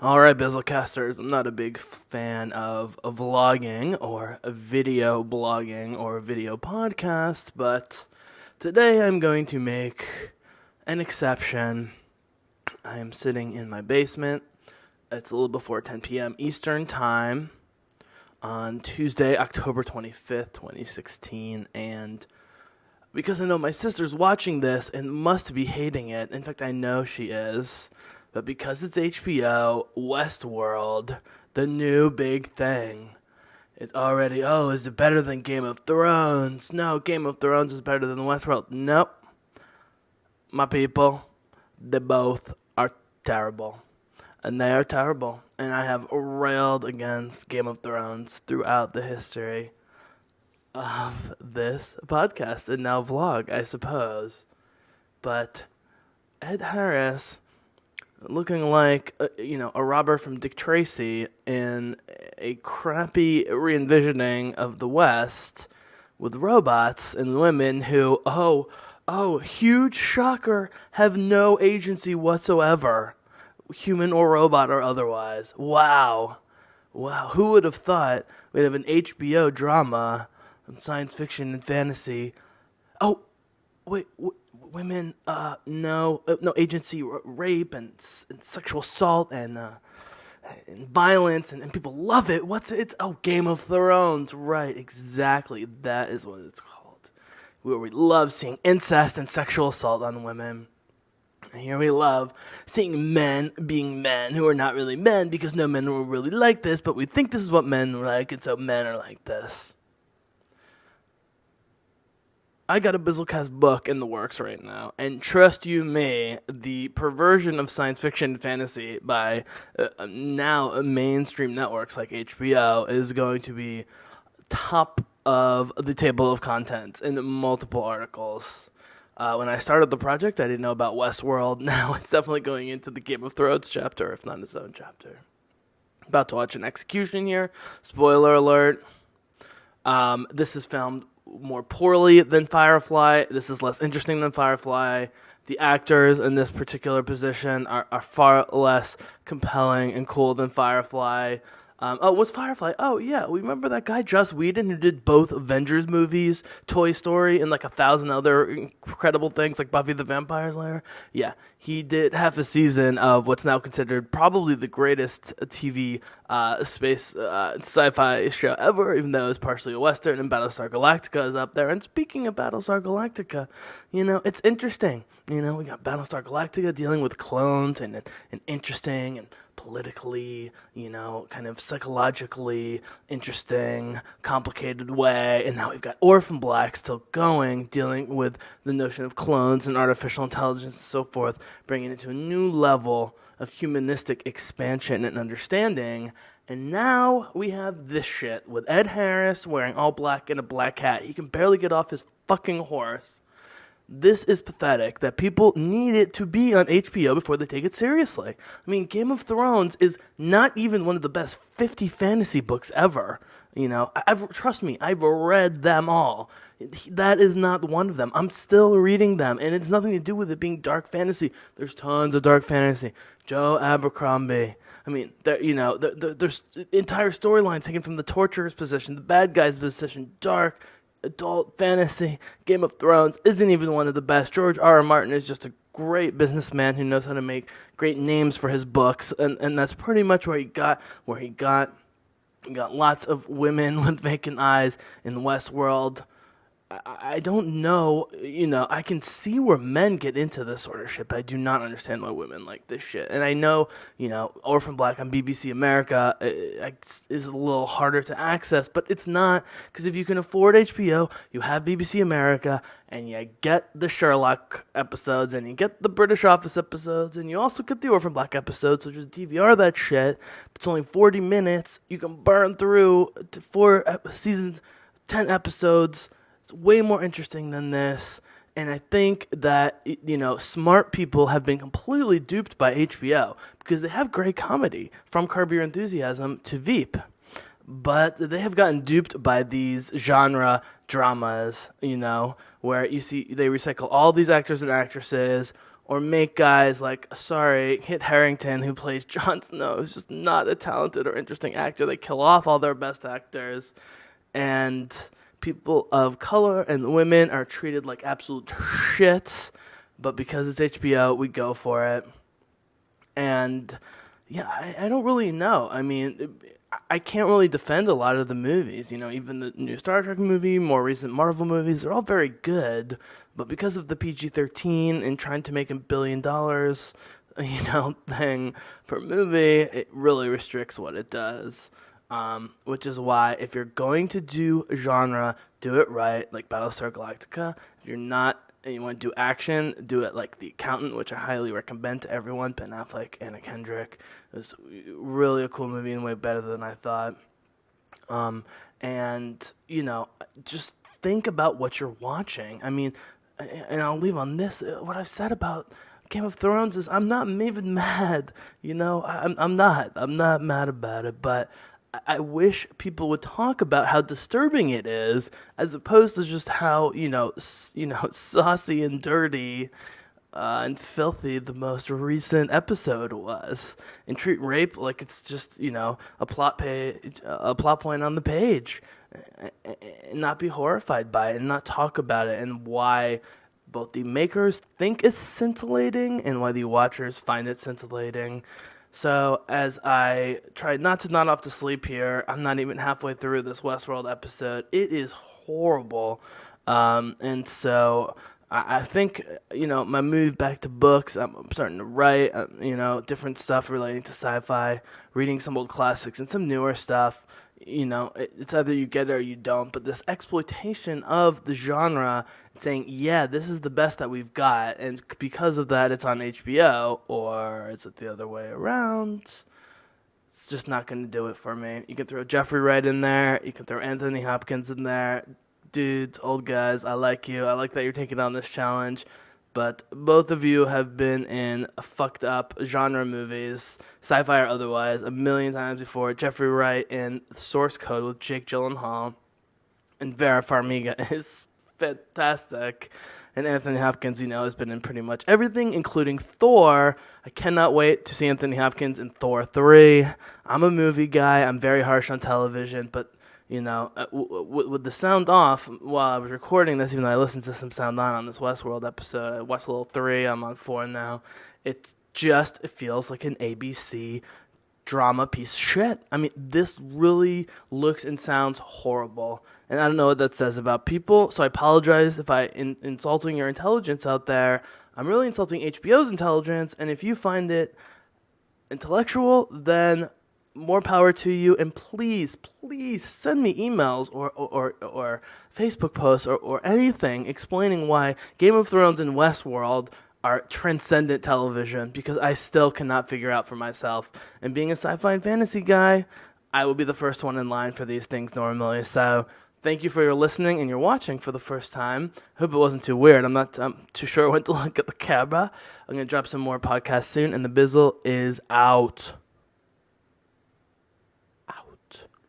All right, Bizzlecasters, I'm not a big fan of vlogging or video blogging or video podcast, but today I'm going to make an exception. I am sitting in my basement. It's a little before 10 p.m. Eastern Time on Tuesday, October 25th, 2016, and because I know my sister's watching this and must be hating it. In fact, I know she is. But because it's HBO, Westworld, the new big thing, it's already, is it better than Game of Thrones? No, Game of Thrones is better than Westworld. Nope. My people, they both are terrible. And they are terrible. And I have railed against Game of Thrones throughout the history of this podcast and now vlog, I suppose. But Ed Harris, looking like a robber from Dick Tracy in a crappy re-envisioning of the West with robots and women who, huge shocker, have no agency whatsoever, human or robot or otherwise. Wow, who would have thought we'd have an HBO drama on science fiction and fantasy? Oh, wait, women, no agency, rape and sexual assault and violence, and people love it. Game of Thrones, right? Exactly, that is what it's called. Where we love seeing incest and sexual assault on women. And here we love seeing men being men who are not really men because no men will really like this, but we think this is what men like, and so men are like this. I got a Bizzlecast book in the works right now, and trust you me, the perversion of science fiction and fantasy by now mainstream networks like HBO is going to be top of the table of contents in multiple articles. When I started the project, I didn't know about Westworld. Now it's definitely going into the Game of Thrones chapter, if not its own chapter. About to watch an execution here. Spoiler alert. This is filmed more poorly than Firefly. This is less interesting than Firefly. The actors in this particular position are far less compelling and cool than Firefly. What's Firefly? Oh, yeah, we remember that guy, Joss Whedon, who did both Avengers movies, Toy Story, and like 1,000 other incredible things like Buffy the Vampire Slayer? Yeah, he did half a season of what's now considered probably the greatest TV space sci-fi show ever, even though it's partially a Western, and Battlestar Galactica is up there. And speaking of Battlestar Galactica, it's interesting. We got Battlestar Galactica dealing with clones and interesting and politically, kind of psychologically interesting, complicated way. And now we've got Orphan Black still going, dealing with the notion of clones and artificial intelligence and so forth, bringing it to a new level of humanistic expansion and understanding. And now we have this shit with Ed Harris wearing all black and a black hat. He can barely get off his fucking horse. This is pathetic that people need it to be on HBO before they take it seriously. I mean, Game of Thrones is not even one of the best 50 fantasy books ever. Trust me, I've read them all. That is not one of them. I'm still reading them, and it's nothing to do with it being dark fantasy. There's tons of dark fantasy. Joe Abercrombie. I mean, there's entire storylines taken from the torturer's position, the bad guy's position, dark, adult fantasy. Game of Thrones isn't even one of the best. George R. R. Martin is just a great businessman who knows how to make great names for his books, and that's pretty much where he got. He got lots of women with vacant eyes in Westworld. I don't know, I can see where men get into this sort of shit, but I do not understand why women like this shit. And I know, Orphan Black on BBC America is a little harder to access, but it's not, because if you can afford HBO, you have BBC America, and you get the Sherlock episodes, and you get the British Office episodes, and you also get the Orphan Black episodes, so just DVR that shit. It's only 40 minutes. You can burn through 4 seasons, 10 episodes. It's way more interesting than this, and I think that, smart people have been completely duped by HBO because they have great comedy, from Curb Your Enthusiasm to Veep, but they have gotten duped by these genre dramas, where you see they recycle all these actors and actresses, or make guys like, sorry, Kit Harington, who plays Jon Snow, is just not a talented or interesting actor. They kill off all their best actors, and people of color and women are treated like absolute shit. But because it's HBO, we go for it. And yeah, I don't really know. I mean, I can't really defend a lot of the movies. You know, even the new Star Trek movie, more recent Marvel movies, they're all very good. But because of the PG-13 and trying to make $1 billion, thing per movie, it really restricts what it does. Which is why if you're going to do genre, do it right, like Battlestar Galactica. If you're not, and you want to do action, do it like The Accountant, which I highly recommend to everyone. Ben Affleck, Anna Kendrick. It was really a cool movie and way better than I thought. And, just think about what you're watching. I mean, and I'll leave on this. What I've said about Game of Thrones is I'm not even mad. I'm not mad about it, but I wish people would talk about how disturbing it is, as opposed to just how saucy and dirty and filthy the most recent episode was, and treat rape like it's just a plot point on the page, and not be horrified by it, and not talk about it, and why both the makers think it's scintillating and why the watchers find it scintillating. So as I try not to nod off to sleep here, I'm not even halfway through this Westworld episode. It is horrible. And so I think, my move back to books, I'm starting to write, different stuff relating to sci-fi, reading some old classics and some newer stuff. It's either you get it or you don't, but this exploitation of the genre, saying, yeah, this is the best that we've got, and because of that, it's on HBO, or is it the other way around? It's just not going to do it for me. You can throw Jeffrey Wright in there, you can throw Anthony Hopkins in there. Dudes, old guys, I like you. I like that you're taking on this challenge. But both of you have been in fucked up genre movies, sci-fi or otherwise, 1,000,000 times before. Jeffrey Wright in Source Code with Jake Gyllenhaal, and Vera Farmiga is fantastic. And Anthony Hopkins, has been in pretty much everything, including Thor. I cannot wait to see Anthony Hopkins in Thor 3. I'm a movie guy. I'm very harsh on television, but with the sound off while I was recording this, even though I listened to some sound on this Westworld episode, I watched a little 3, I'm on 4 now. It feels like an ABC drama piece of shit. I mean, this really looks and sounds horrible. And I don't know what that says about people, so I apologize if I'm insulting your intelligence out there. I'm really insulting HBO's intelligence, and if you find it intellectual, then more power to you, and please send me emails or Facebook posts or anything explaining why Game of Thrones and Westworld are transcendent television, because I still cannot figure out for myself. And being a sci-fi and fantasy guy, I will be the first one in line for these things normally. So thank you for your listening and your watching for the first time. Hope it wasn't too weird. I'm too sure when to look at the camera. I'm going to drop some more podcasts soon, and the Bizzle is out.